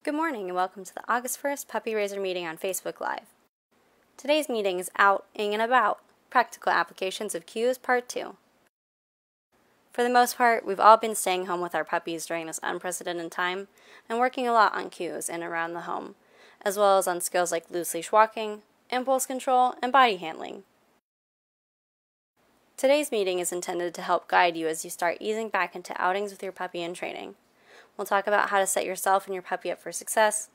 Good morning and welcome to the August 1st Puppy Raiser meeting on Facebook Live. Today's meeting is Outing and About, Practical Applications of Cues Part 2. For the most part, we've all been staying home with our puppies during this unprecedented time and working a lot on cues in and around the home, as well as on skills like loose leash walking, impulse control, and body handling. Today's meeting is intended to help guide you as you start easing back into outings with your puppy in training. We'll talk about how to set yourself and your puppy up for success,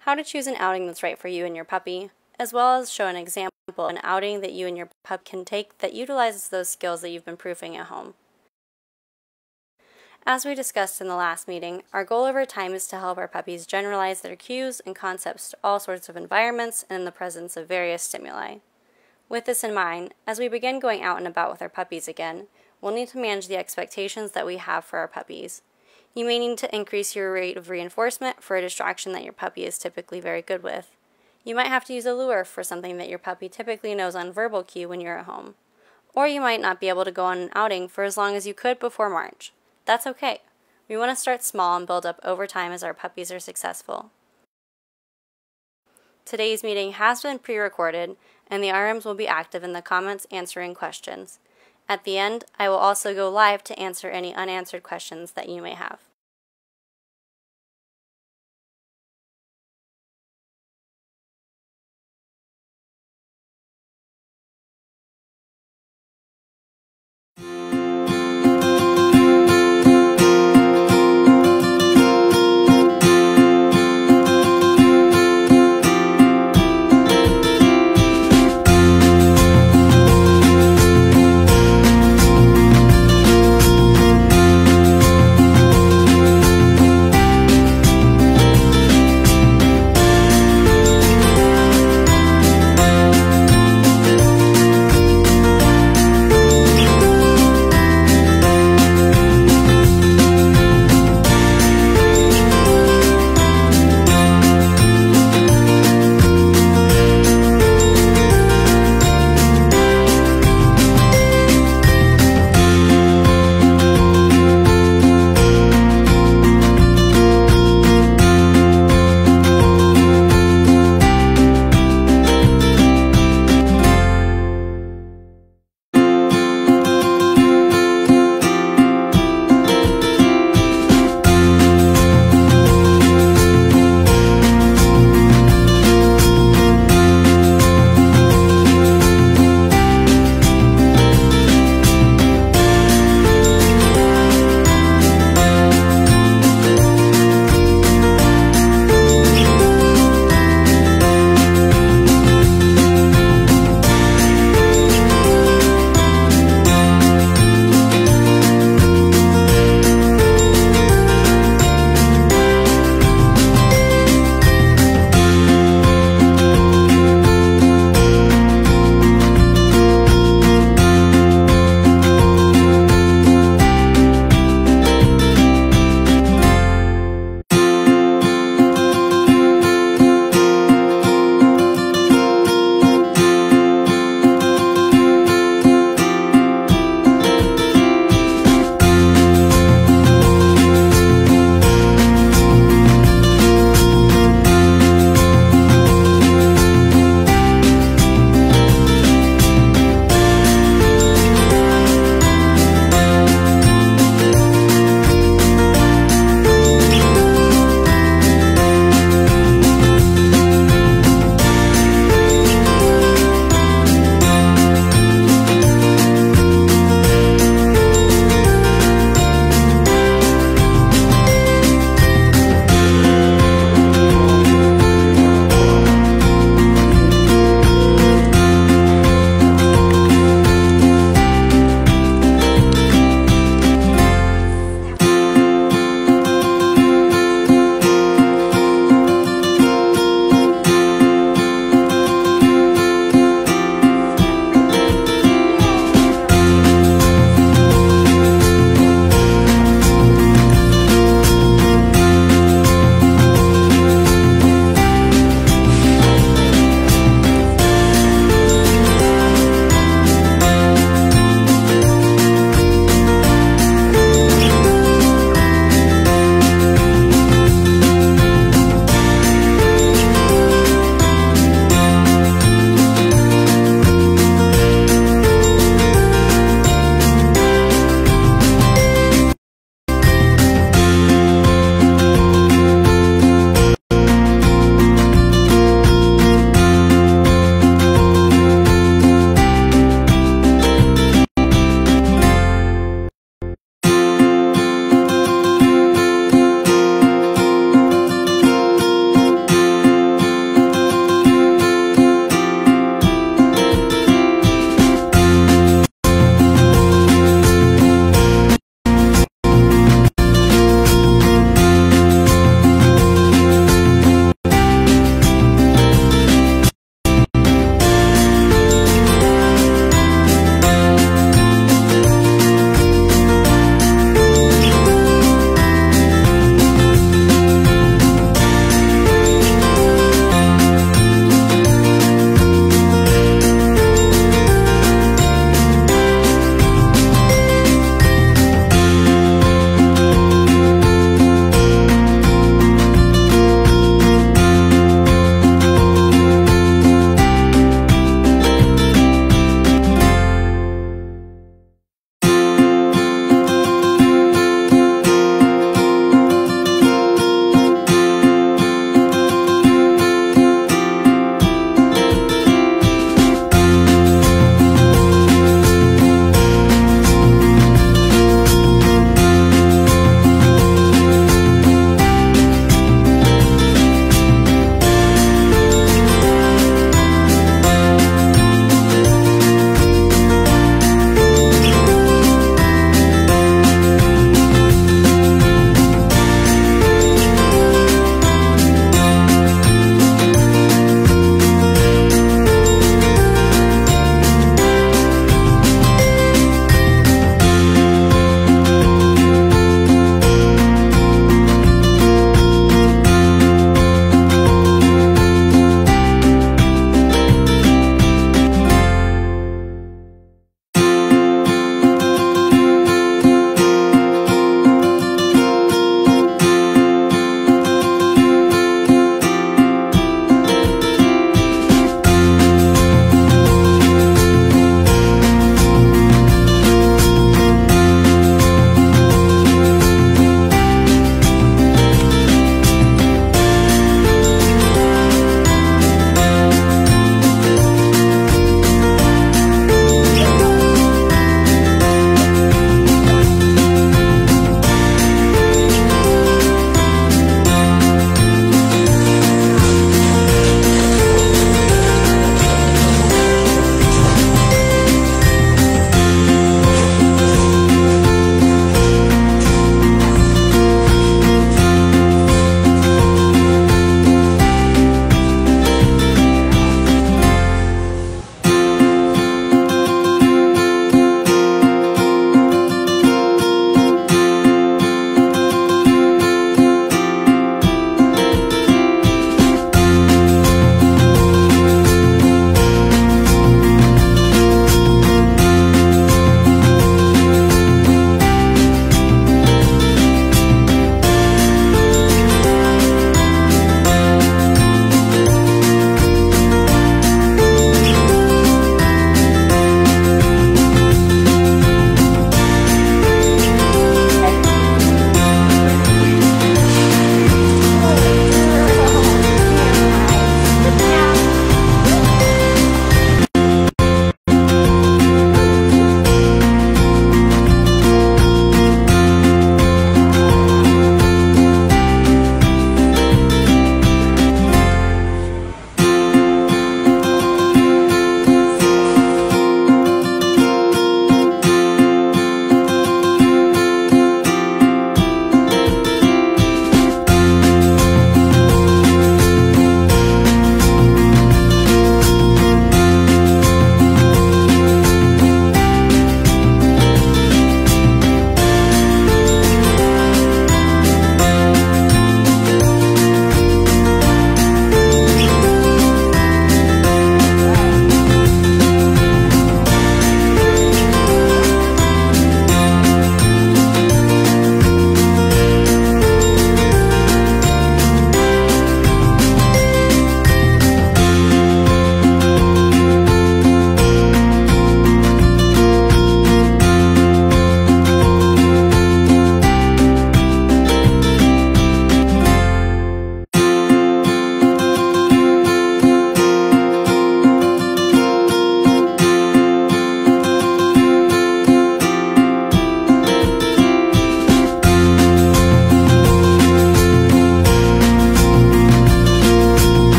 how to choose an outing that's right for you and your puppy, as well as show an example of an outing that you and your pup can take that utilizes those skills that you've been proofing at home. As we discussed in the last meeting, our goal over time is to help our puppies generalize their cues and concepts to all sorts of environments and in the presence of various stimuli. With this in mind, as we begin going out and about with our puppies again, we'll need to manage the expectations that we have for our puppies. You may need to increase your rate of reinforcement for a distraction that your puppy is typically very good with. You might have to use a lure for something that your puppy typically knows on verbal cue when you're at home. Or you might not be able to go on an outing for as long as you could before March. That's okay. We want to start small and build up over time as our puppies are successful. Today's meeting has been pre-recorded, and the RMs will be active in the comments answering questions. At the end, I will also go live to answer any unanswered questions that you may have.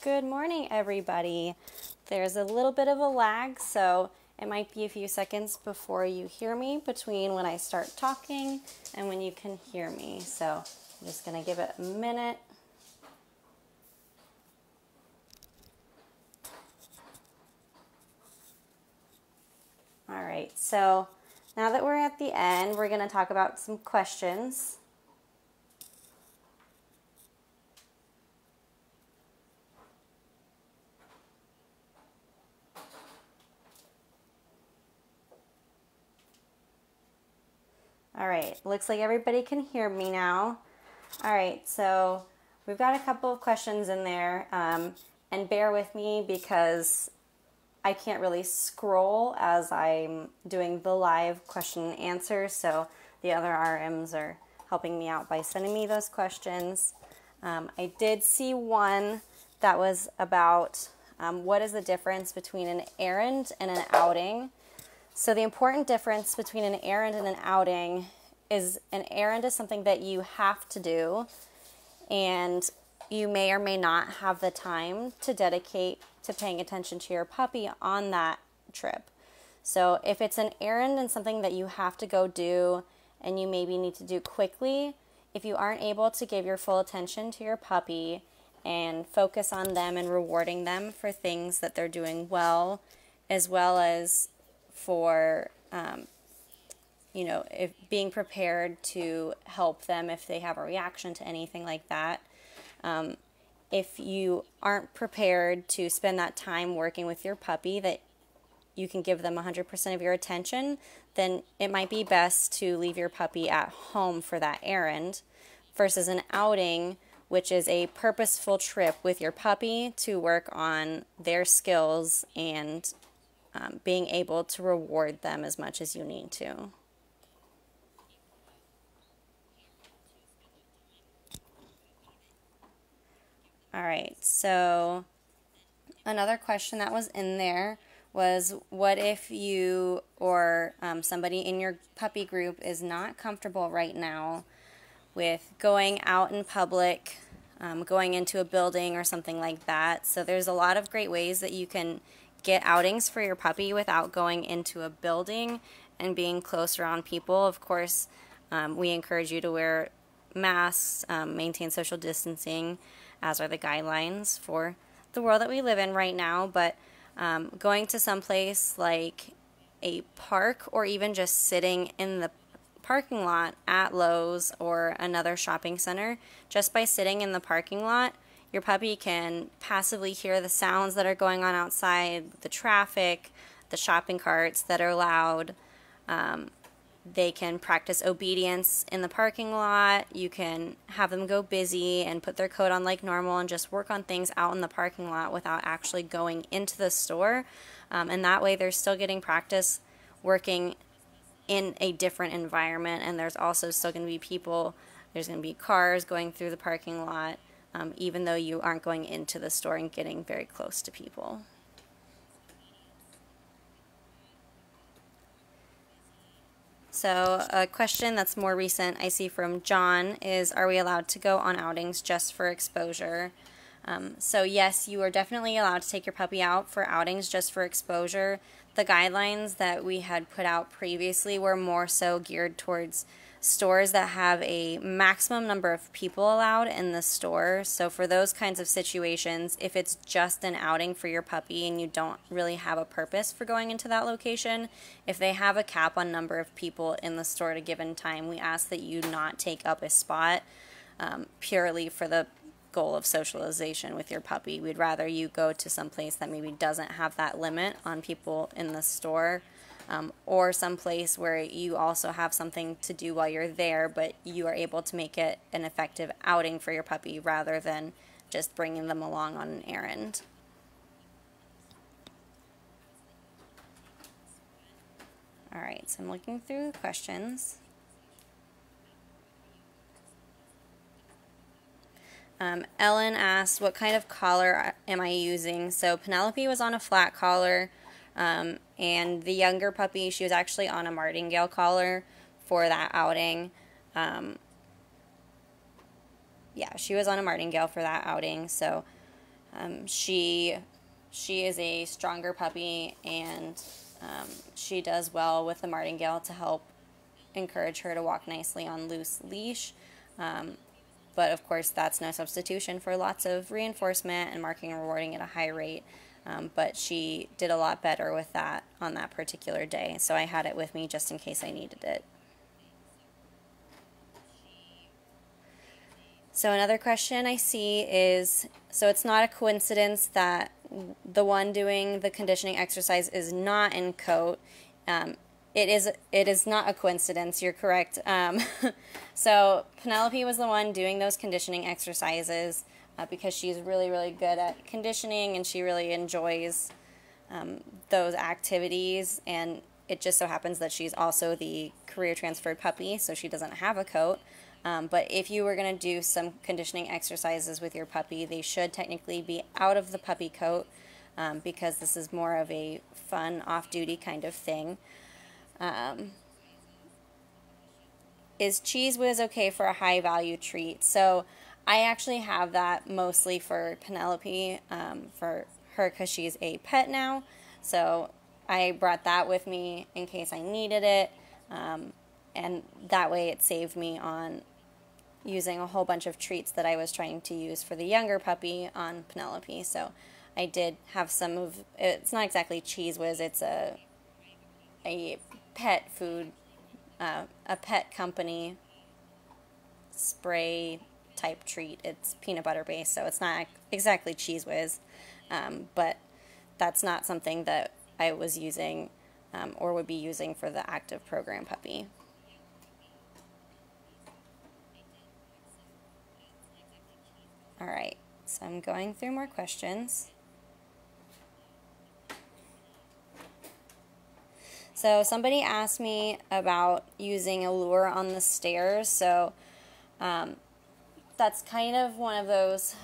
Good morning, everybody. There's a little bit of a lag, so it might be a few seconds before you hear me between when I start talking and when you can hear me. So I'm just going to give it a minute. All right, so now that we're at the end, we're going to talk about some questions. All right, looks like everybody can hear me now. All right, so we've got a couple of questions in there, and bear with me because I can't really scroll as I'm doing the live question and answer, so the other RMs are helping me out by sending me those questions. I did see one that was about what is the difference between an errand and an outing. So the important difference between an errand and an outing is an errand is something that you have to do, and you may or may not have the time to dedicate to paying attention to your puppy on that trip. So if it's an errand and something that you have to go do and you maybe need to do quickly, if you aren't able to give your full attention to your puppy and focus on them and rewarding them for things that they're doing well, as well as for if being prepared to help them if they have a reaction to anything like that. If you aren't prepared to spend that time working with your puppy that you can give them 100% of your attention, then it might be best to leave your puppy at home for that errand versus an outing, which is a purposeful trip with your puppy to work on their skills and being able to reward them as much as you need to. All right, so another question that was in there was, what if you or somebody in your puppy group is not comfortable right now with going out in public, going into a building or something like that? So there's a lot of great ways that you can get outings for your puppy without going into a building and being close around people. Of course, we encourage you to wear masks, maintain social distancing, as are the guidelines for the world that we live in right now. But going to some place like a park or even just sitting in the parking lot at Lowe's or another shopping center, just by sitting in the parking lot, your puppy can passively hear the sounds that are going on outside, the traffic, the shopping carts that are loud. They can practice obedience in the parking lot. You can have them go busy and put their coat on like normal and just work on things out in the parking lot without actually going into the store. And that way they're still getting practice working in a different environment, and there's also still going to be people, there's going to be cars going through the parking lot, even though you aren't going into the store and getting very close to people. So a question that's more recent I see from John is, are we allowed to go on outings just for exposure? So yes, you are definitely allowed to take your puppy out for outings just for exposure. The guidelines that we had put out previously were more so geared towards stores that have a maximum number of people allowed in the store. So for those kinds of situations, if it's just an outing for your puppy and you don't really have a purpose for going into that location, if they have a cap on number of people in the store at a given time, we ask that you not take up a spot purely for the goal of socialization with your puppy. We'd rather you go to some place that maybe doesn't have that limit on people in the store, or some place where you also have something to do while you're there, but you are able to make it an effective outing for your puppy rather than just bringing them along on an errand. All right, so I'm looking through the questions. Ellen asked, what kind of collar am I using? So Penelope was on a flat collar, and the younger puppy, she was actually on a martingale collar for that outing. Yeah, she was on a martingale for that outing, so She is a stronger puppy, and she does well with the martingale to help encourage her to walk nicely on loose leash. But of course, that's no substitution for lots of reinforcement and marking and rewarding at a high rate. But she did a lot better with that on that particular day, so I had it with me just in case I needed it. So another question I see is, so it's not a coincidence that the one doing the conditioning exercise is not in coat. It is not a coincidence, you're correct. So Penelope was the one doing those conditioning exercises because she's really, really good at conditioning, and she really enjoys those activities, and it just so happens that she's also the career transferred puppy, so she doesn't have a coat. But if you were going to do some conditioning exercises with your puppy, they should technically be out of the puppy coat because this is more of a fun, off-duty kind of thing. Is Cheese Whiz okay for a high-value treat? So I actually have that mostly for Penelope, for her because she's a pet now. So I brought that with me in case I needed it, and that way it saved me on using a whole bunch of treats that I was trying to use for the younger puppy on Penelope. So I did have some of, it's not exactly Cheese Whiz, it's a pet food, a pet company spray type treat. It's peanut butter based, so it's not exactly Cheese Whiz, but that's not something that I was using or would be using for the active program puppy. Alright, so I'm going through more questions. So somebody asked me about using a lure on the stairs, so that's kind of one of those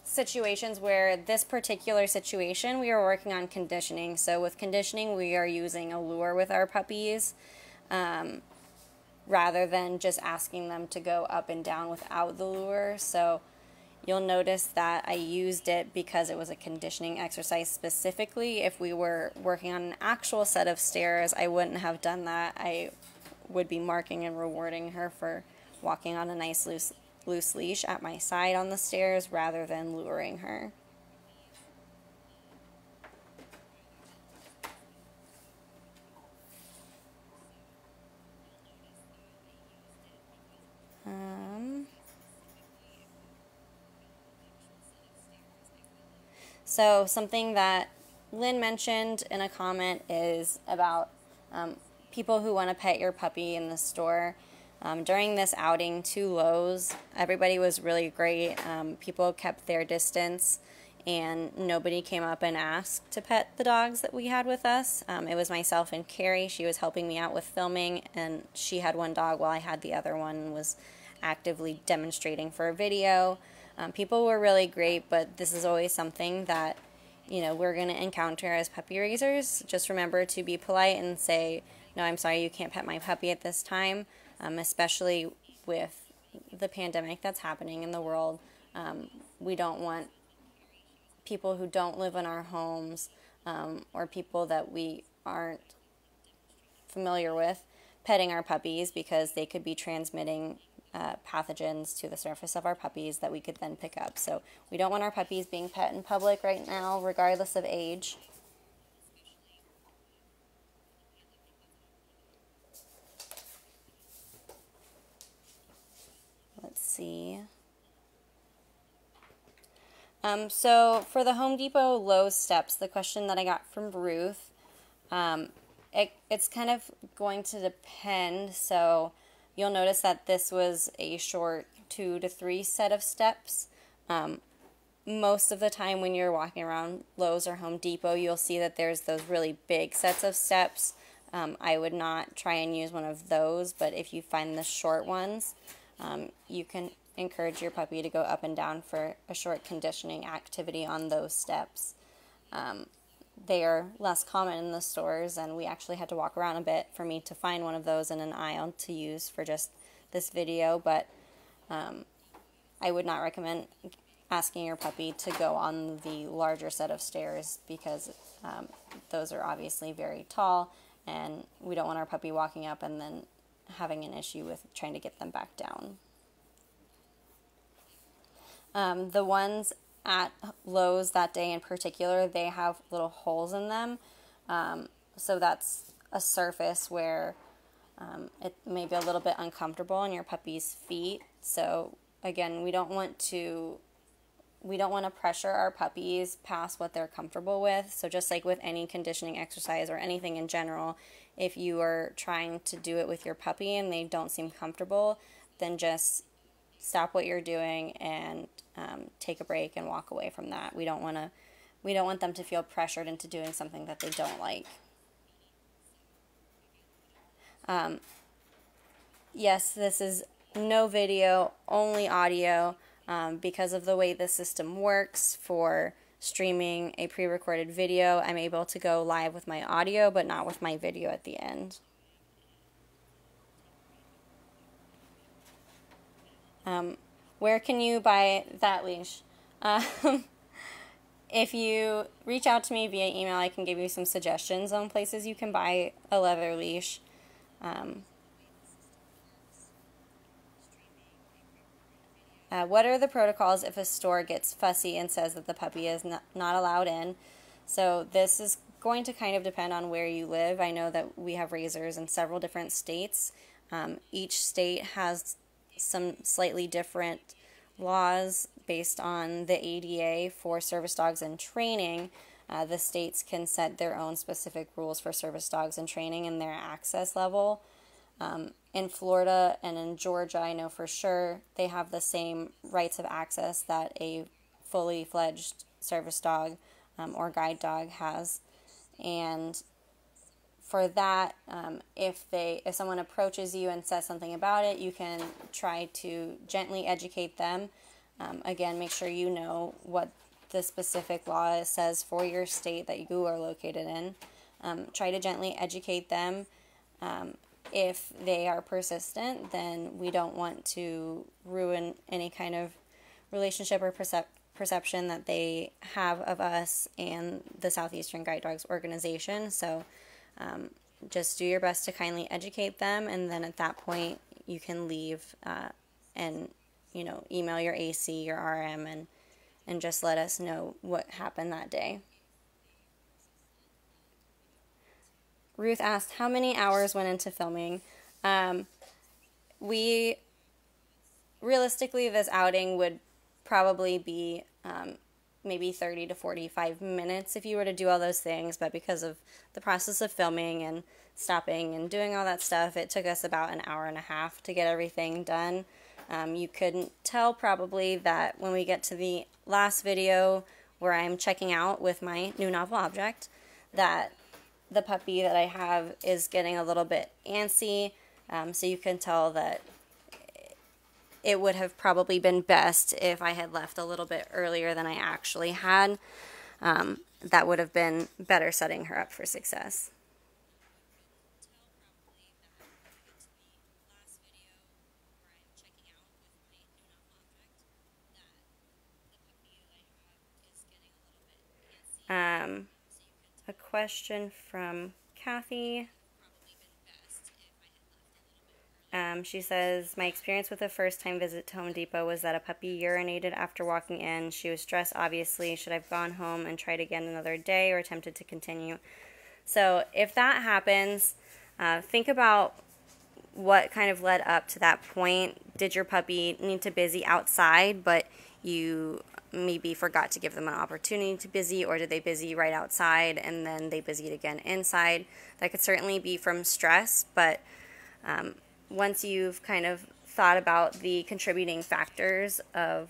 situations where this particular situation we are working on conditioning. So with conditioning we are using a lure with our puppies rather than just asking them to go up and down without the lure. So you'll notice that I used it because it was a conditioning exercise specifically. If we were working on an actual set of stairs, I wouldn't have done that. I would be marking and rewarding her for walking on a nice loose leash at my side on the stairs rather than luring her. So something that Lynn mentioned in a comment is about people who want to pet your puppy in the store. During this outing to Lowe's, everybody was really great. People kept their distance, and nobody came up and asked to pet the dogs that we had with us. It was myself and Carrie. She was helping me out with filming, and she had one dog while I had the other one and was actively demonstrating for a video. People were really great, but this is always something that, you know, we're going to encounter as puppy raisers. Just remember to be polite and say, no, I'm sorry, you can't pet my puppy at this time, especially with the pandemic that's happening in the world. We don't want people who don't live in our homes or people that we aren't familiar with petting our puppies because they could be transmitting pathogens to the surface of our puppies that we could then pick up. So we don't want our puppies being pet in public right now, regardless of age. Let's see. So for the Home Depot Lowe's steps, the question that I got from Ruth, it's kind of going to depend. So you'll notice that this was a short 2 to 3 set of steps. Most of the time when you're walking around Lowe's or Home Depot, you'll see that there's those really big sets of steps. I would not try and use one of those, but if you find the short ones, you can encourage your puppy to go up and down for a short conditioning activity on those steps. They are less common in the stores, and we actually had to walk around a bit for me to find one of those in an aisle to use for just this video, but I would not recommend asking your puppy to go on the larger set of stairs, because those are obviously very tall, and we don't want our puppy walking up and then having an issue with trying to get them back down. The ones at Lowe's that day in particular, they have little holes in them. So that's a surface where it may be a little bit uncomfortable on your puppy's feet. So again, we don't want to pressure our puppies past what they're comfortable with. So just like with any conditioning exercise or anything in general, if you are trying to do it with your puppy and they don't seem comfortable, then just stop what you're doing and take a break and walk away from that. We don't want them to feel pressured into doing something that they don't like. Yes, this is no video, only audio, because of the way the system works for streaming a pre-recorded video. I'm able to go live with my audio, but not with my video at the end. Where can you buy that leash? If you reach out to me via email, I can give you some suggestions on places you can buy a leather leash. What are the protocols if a store gets fussy and says that the puppy is not allowed in? So this is going to kind of depend on where you live. I know that we have raisers in several different states. Each state has some slightly different laws based on the ADA for service dogs and training. The states can set their own specific rules for service dogs and training and their access level. In Florida and in Georgia, I know for sure they have the same rights of access that a fully fledged service dog or guide dog has. And for that, if someone approaches you and says something about it, you can try to gently educate them. Again, make sure you know what the specific law says for your state that you are located in. Try to gently educate them. If they are persistent, then we don't want to ruin any kind of relationship or perception that they have of us and the Southeastern Guide Dogs organization. So just do your best to kindly educate them, and then at that point you can leave and email your AC, your RM, and just let us know what happened that day. Ruth asked, how many hours went into filming? Realistically, this outing would probably be maybe 30 to 45 minutes if you were to do all those things, but because of the process of filming and stopping and doing all that stuff, it took us about an hour and a half to get everything done. You couldn't tell probably that when we get to the last video where I'm checking out with my new novel object, that the puppy that I have is getting a little bit antsy, so you can tell that it would have probably been best if I had left a little bit earlier than I actually had. That would have been better setting her up for success. A question from Kathy. She says, my experience with a first-time visit to Home Depot was that a puppy urinated after walking in. She was stressed, obviously. Should I have gone home and tried again another day or attempted to continue? So if that happens, think about what kind of led up to that point. Did your puppy need to busy outside, but you maybe forgot to give them an opportunity to busy, or did they busy right outside and then they busied again inside? That could certainly be from stress, but once you've kind of thought about the contributing factors of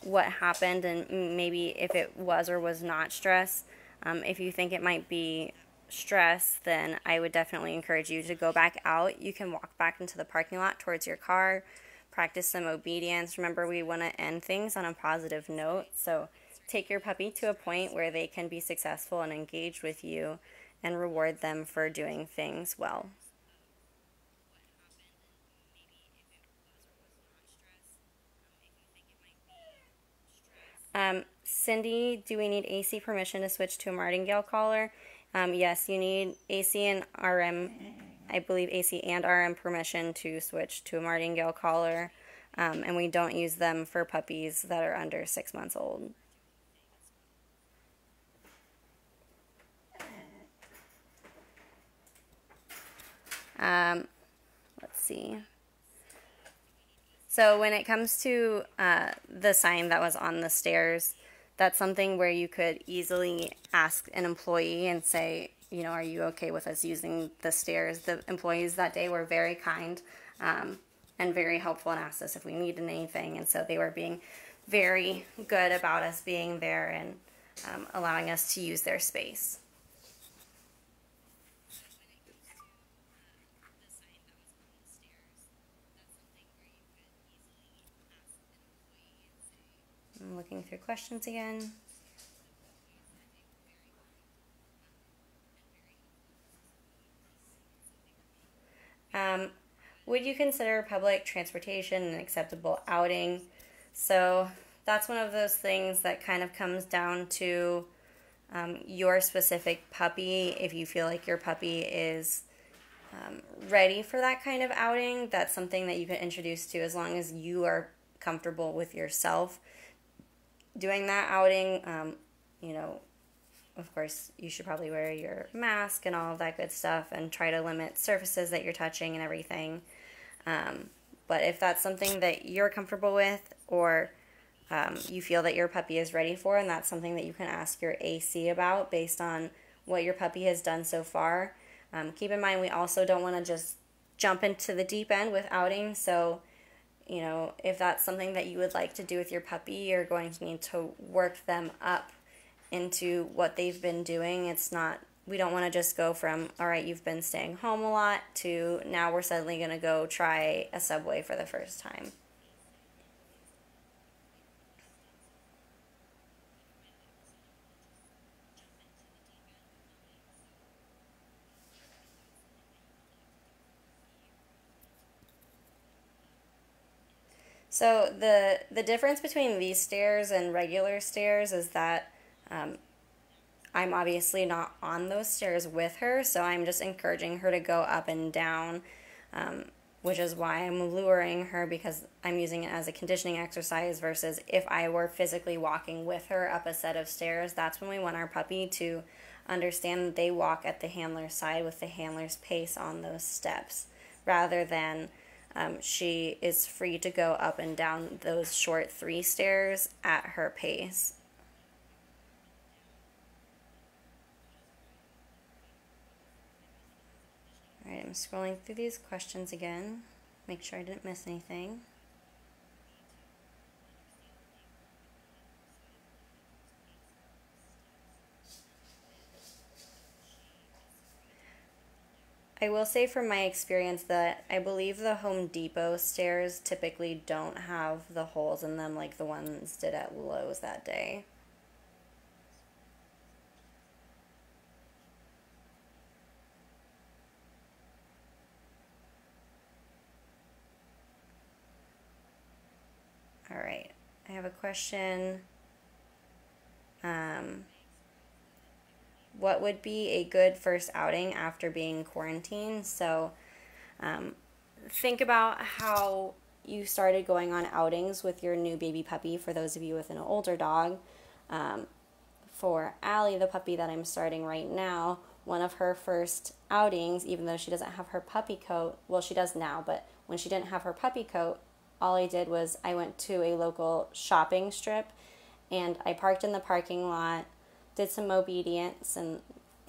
what happened and maybe if it was or was not stress, if you think it might be stress, then I would definitely encourage you to go back out. You can walk back into the parking lot towards your car, practice some obedience. Remember, we want to end things on a positive note, so take your puppy to a point where they can be successful and engaged with you and reward them for doing things well. Cindy, do we need AC permission to switch to a martingale collar? Yes, you need AC and RM, I believe AC and RM permission to switch to a martingale collar, and we don't use them for puppies that are under 6 months old. Let's see. So when it comes to the sign that was on the stairs, that's something where you could easily ask an employee and say, you know, are you okay with us using the stairs? The employees that day were very kind and very helpful and asked us if we needed anything. And so they were being very good about us being there and allowing us to use their space. I'm looking through questions again. Would you consider public transportation an acceptable outing? So that's one of those things that kind of comes down to your specific puppy. If you feel like your puppy is ready for that kind of outing, that's something that you can introduce to as long as you are comfortable with yourself doing that outing. You know, of course, you should probably wear your mask and all of that good stuff and try to limit surfaces that you're touching and everything. But if that's something that you're comfortable with or you feel that your puppy is ready for, and that's something that you can ask your AC about based on what your puppy has done so far. Keep in mind, we also don't want to just jump into the deep end with outing. So, you know, if that's something that you would like to do with your puppy, you're going to need to work them up into what they've been doing. It's not, we don't want to just go from, all right, you've been staying home a lot, to now we're suddenly going to go try a Subway for the first time. So the difference between these stairs and regular stairs is that I'm obviously not on those stairs with her, so I'm just encouraging her to go up and down, which is why I'm luring her, because I'm using it as a conditioning exercise versus if I were physically walking with her up a set of stairs. That's when we want our puppy to understand that they walk at the handler's side with the handler's pace on those steps, rather than she is free to go up and down those short 3 stairs at her pace. Alright, I'm scrolling through these questions again. Make sure I didn't miss anything. I will say from my experience that I believe the Home Depot stairs typically don't have the holes in them like the ones did at Lowe's that day. All right, I have a question. What would be a good first outing after being quarantined? So think about how you started going on outings with your new baby puppy, for those of you with an older dog. For Allie, the puppy that I'm starting right now, one of her first outings, even though she doesn't have her puppy coat, well, she does now, but when she didn't have her puppy coat, all I did was I went to a local shopping strip and I parked in the parking lot, did some obedience in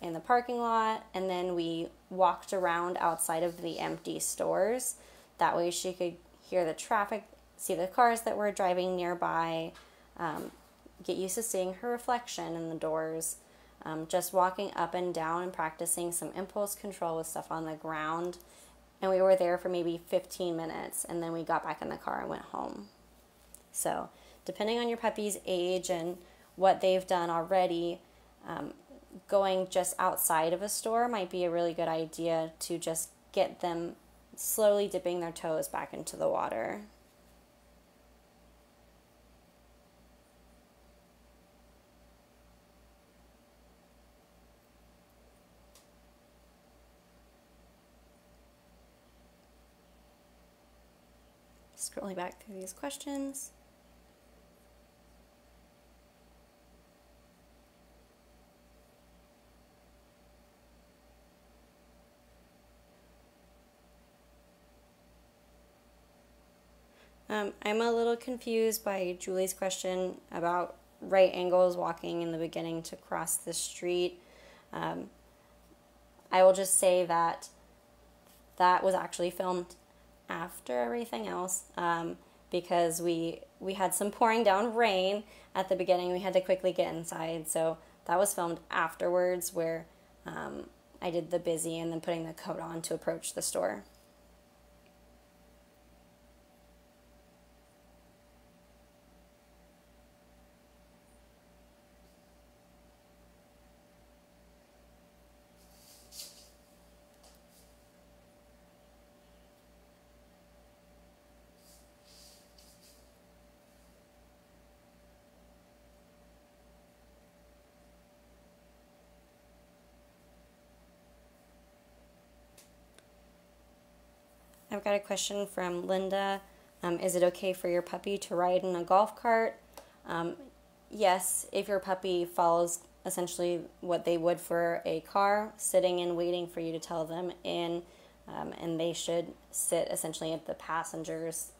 the parking lot, and then we walked around outside of the empty stores. That way she could hear the traffic, see the cars that were driving nearby, get used to seeing her reflection in the doors, just walking up and down and practicing some impulse control with stuff on the ground. And we were there for maybe 15 minutes, and then we got back in the car and went home. So depending on your puppy's age and what they've done already, going just outside of a store might be a really good idea to just get them slowly dipping their toes back into the water. Scrolling back through these questions. I'm a little confused by Julie's question about right angles walking in the beginning to cross the street. I will just say that that was actually filmed after everything else, because we had some pouring down rain at the beginning. We had to quickly get inside, so that was filmed afterwards, where I did the busy and then putting the coat on to approach the store. I've got a question from Linda. Is it okay for your puppy to ride in a golf cart? Yes, if your puppy follows essentially what they would for a car, sitting and waiting for you to tell them in, and they should sit essentially at the passenger's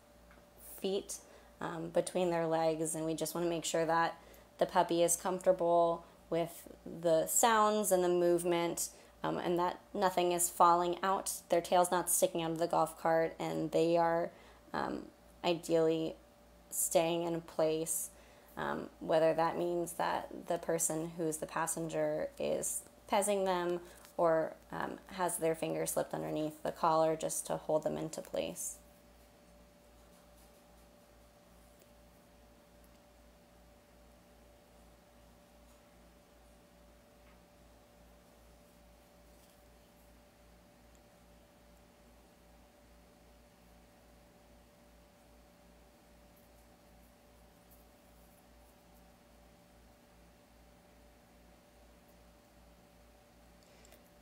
feet, between their legs, and we just want to make sure that the puppy is comfortable with the sounds and the movement, and that nothing is falling out. Their tail's not sticking out of the golf cart, and they are ideally staying in place, whether that means that the person who's the passenger is petting them or has their finger slipped underneath the collar just to hold them into place.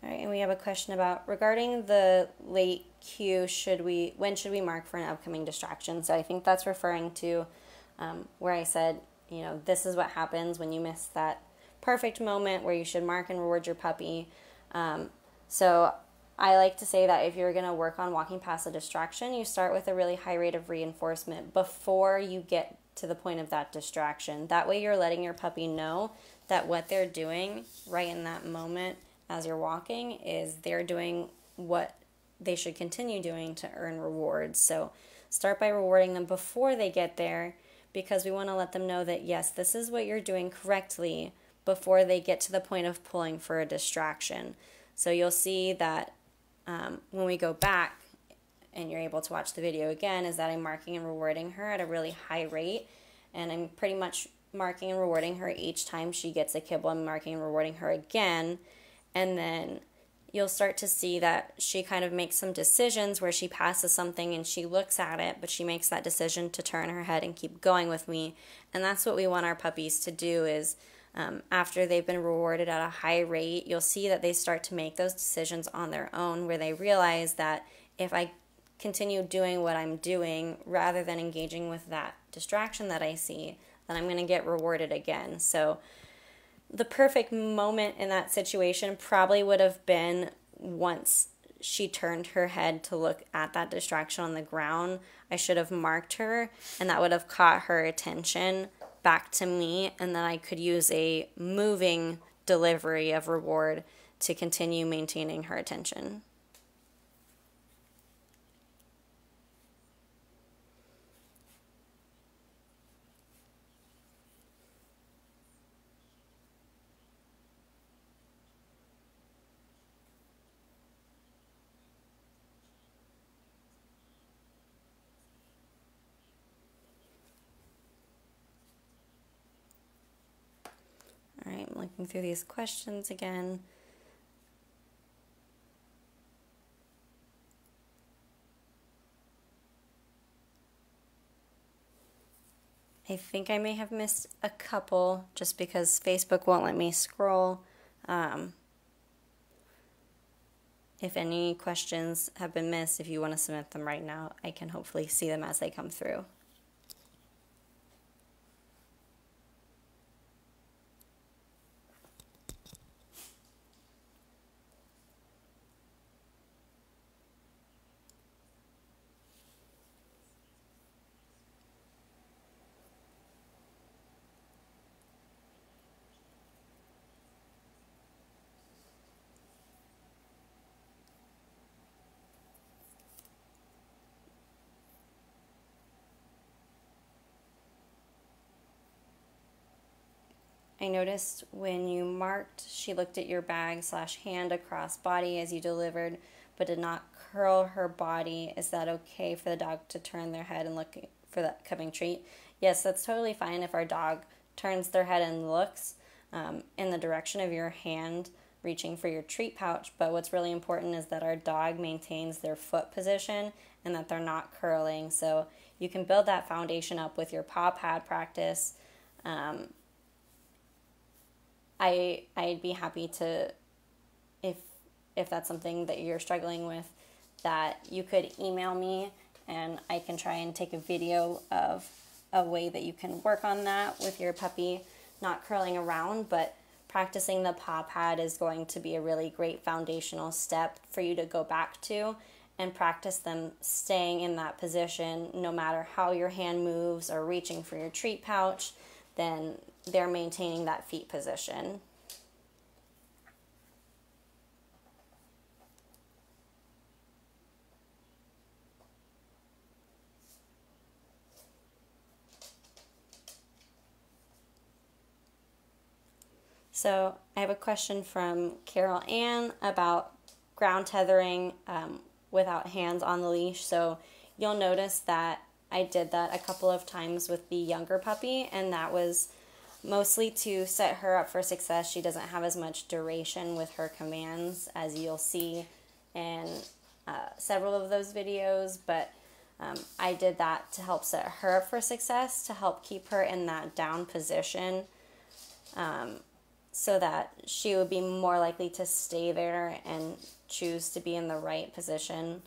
All right, and we have a question about regarding the late cue. When should we mark for an upcoming distraction? So I think that's referring to where I said, this is what happens when you miss that perfect moment where you should mark and reward your puppy. So I like to say that if you're going to work on walking past a distraction, you start with a really high rate of reinforcement before you get to the point of that distraction. That way you're letting your puppy know that what they're doing right in that moment as you're walking is they're doing what they should continue doing to earn rewards. So start by rewarding them before they get there, because we want to let them know that, yes, this is what you're doing correctly before they get to the point of pulling for a distraction. So you'll see that when we go back and you're able to watch the video again, is that I'm marking and rewarding her at a really high rate, and I'm pretty much marking and rewarding her each time she gets a kibble. I'm marking and rewarding her again. And then you'll start to see that she kind of makes some decisions where she passes something and she looks at it, but she makes that decision to turn her head and keep going with me. And that's what we want our puppies to do is after they've been rewarded at a high rate, you'll see that they start to make those decisions on their own, where they realize that if I continue doing what I'm doing rather than engaging with that distraction that I see, then I'm going to get rewarded again. So the perfect moment in that situation probably would have been once she turned her head to look at that distraction on the ground. I should have marked her, and that would have caught her attention back to me, and then I could use a moving delivery of reward to continue maintaining her attention. All right, I'm looking through these questions again. I think I may have missed a couple just because Facebook won't let me scroll. If any questions have been missed, if you want to submit them right now, I can hopefully see them as they come through. I noticed when you marked, she looked at your bag/hand across body as you delivered, but did not curl her body. Is that okay for the dog to turn their head and look for that coming treat? Yes, that's totally fine if our dog turns their head and looks in the direction of your hand reaching for your treat pouch. But what's really important is that our dog maintains their foot position and that they're not curling. So you can build that foundation up with your paw pad practice. I'd be happy to, if that's something that you're struggling with, that you could email me and I can try and take a video of a way that you can work on that with your puppy not curling around. But practicing the paw pad is going to be a really great foundational step for you to go back to and practice them staying in that position no matter how your hand moves or reaching for your treat pouch. Then they're maintaining that feet position. So I have a question from Carol Ann about ground tethering without hands on the leash. So you'll notice that I did that a couple of times with the younger puppy, and that was mostly to set her up for success. She doesn't have as much duration with her commands as you'll see in several of those videos, but I did that to help set her up for success, to help keep her in that down position so that she would be more likely to stay there and choose to be in the right position.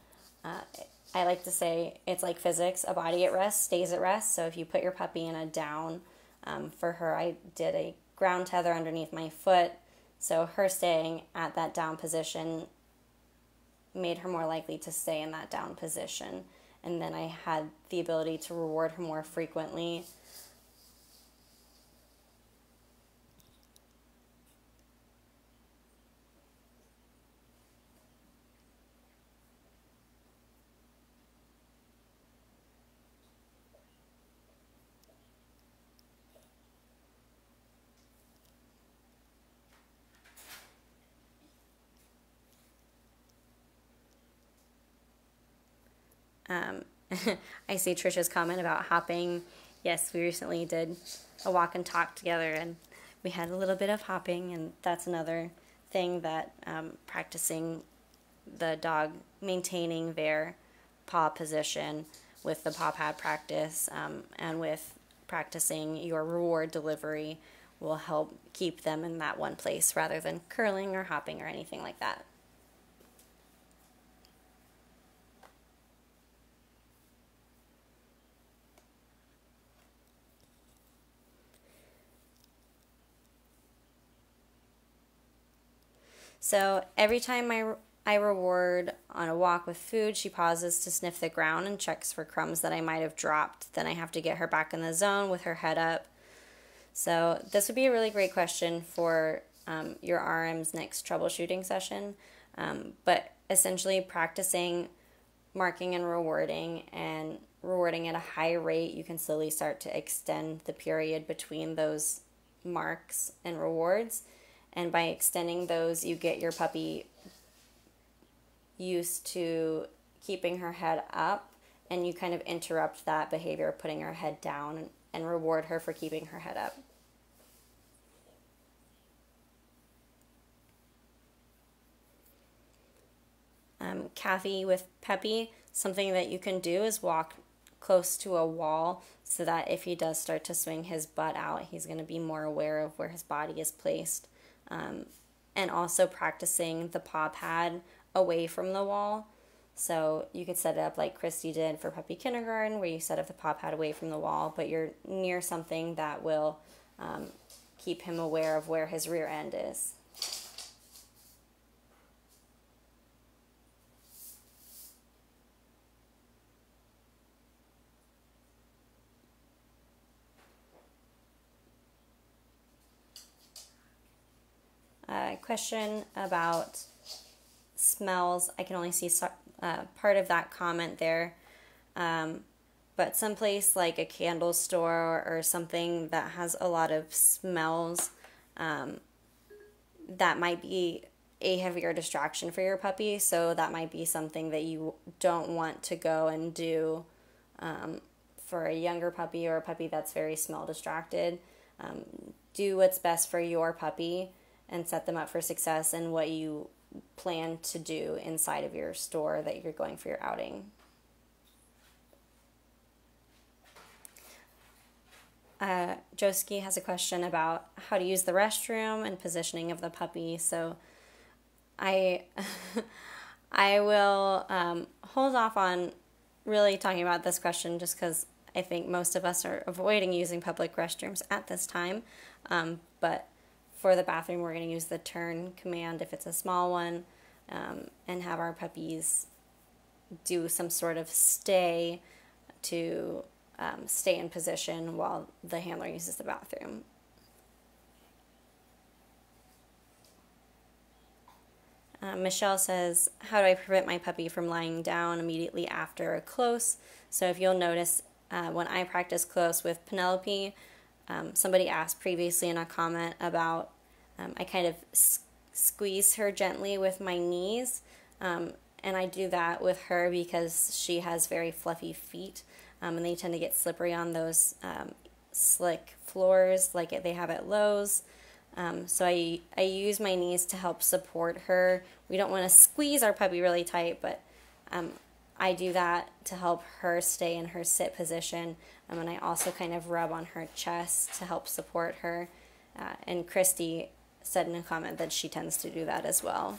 I like to say it's like physics. A body at rest stays at rest. So if you put your puppy in a down, for her, I did a ground tether underneath my foot. So her staying at that down position made her more likely to stay in that down position. And then I had the ability to reward her more frequently. I see Trisha's comment about hopping. Yes, we recently did a walk and talk together, and we had a little bit of hopping, and that's another thing that practicing the dog maintaining their paw position with the paw pad practice and with practicing your reward delivery will help keep them in that one place rather than curling or hopping or anything like that. So every time I reward on a walk with food, she pauses to sniff the ground and checks for crumbs that I might have dropped. Then I have to get her back in the zone with her head up. So this would be a really great question for your RM's next troubleshooting session. But essentially practicing marking and rewarding at a high rate, you can slowly start to extend the period between those marks and rewards. And by extending those, you get your puppy used to keeping her head up, and you kind of interrupt that behavior, putting her head down, and reward her for keeping her head up. Kathy with Peppy, something that you can do is walk close to a wall so that if he does start to swing his butt out, he's going to be more aware of where his body is placed. And also practicing the paw pad away from the wall. So you could set it up like Christy did for puppy kindergarten, where you set up the paw pad away from the wall, but you're near something that will keep him aware of where his rear end is. Question about smells. I can only see part of that comment there, but someplace like a candle store or something that has a lot of smells, that might be a heavier distraction for your puppy, so that might be something that you don't want to go and do for a younger puppy or a puppy that's very smell distracted. Do what's best for your puppy and set them up for success in what you plan to do inside of your store that you're going for your outing. Joski has a question about how to use the restroom and positioning of the puppy. So I will hold off on really talking about this question just because I think most of us are avoiding using public restrooms at this time. But for the bathroom, we're going to use the turn command if it's a small one, and have our puppies do some sort of stay to stay in position while the handler uses the bathroom. Michelle says, how do I prevent my puppy from lying down immediately after a close? So if you'll notice, when I practice close with Penelope, somebody asked previously in a comment about I kind of squeeze her gently with my knees, and I do that with her because she has very fluffy feet, and they tend to get slippery on those slick floors like they have at Lowe's. So I use my knees to help support her. We don't want to squeeze our puppy really tight, but I do that to help her stay in her sit position, and I also kind of rub on her chest to help support her. And Christy said in a comment that she tends to do that as well.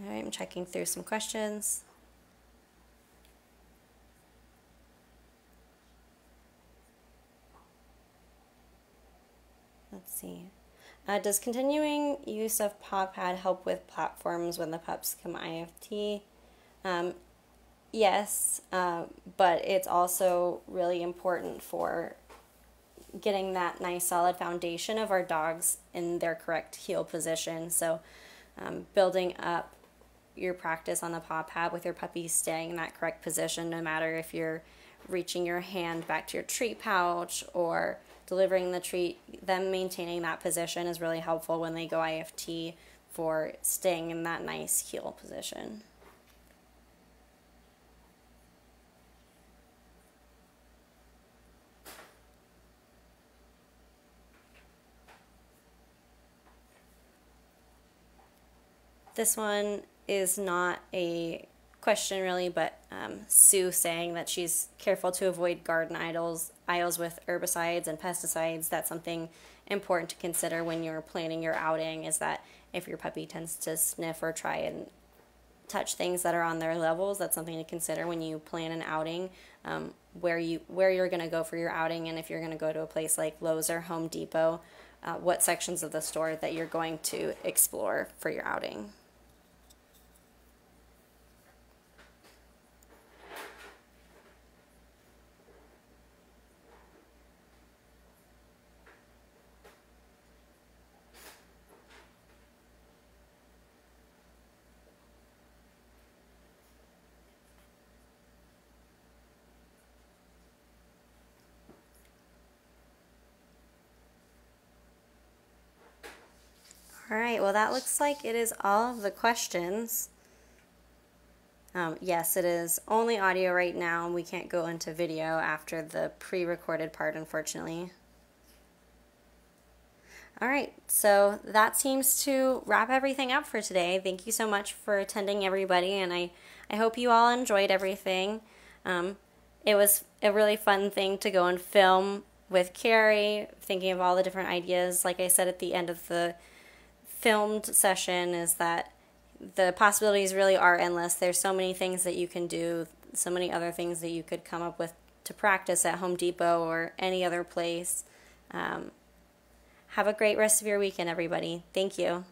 All right, I'm checking through some questions. Let's see. Does continuing use of paw pad help with platforms when the pups come IFT? Yes, but it's also really important for getting that nice solid foundation of our dogs in their correct heel position. So building up your practice on the paw pad with your puppy staying in that correct position, no matter if you're reaching your hand back to your treat pouch or delivering the treat, them maintaining that position is really helpful when they go IFT for staying in that nice heel position. This one is not a question really, but Sue saying that she's careful to avoid garden aisles with herbicides and pesticides. That's something important to consider when you're planning your outing, is that if your puppy tends to sniff or try and touch things that are on their levels, that's something to consider when you plan an outing, where you're going to go for your outing, and if you're going to go to a place like Lowe's or Home Depot, what sections of the store that you're going to explore for your outing. All right, well, that looks like it is all of the questions. Yes, it is only audio right now, and we can't go into video after the pre-recorded part, unfortunately. All right, so that seems to wrap everything up for today. Thank you so much for attending, everybody, and I hope you all enjoyed everything. It was a really fun thing to go and film with Carrie, thinking of all the different ideas. Like I said at the end of the filmed session, is that the possibilities really are endless. There's so many things that you can do, so many other things that you could come up with to practice at Home Depot or any other place. Have a great rest of your weekend, everybody. Thank you.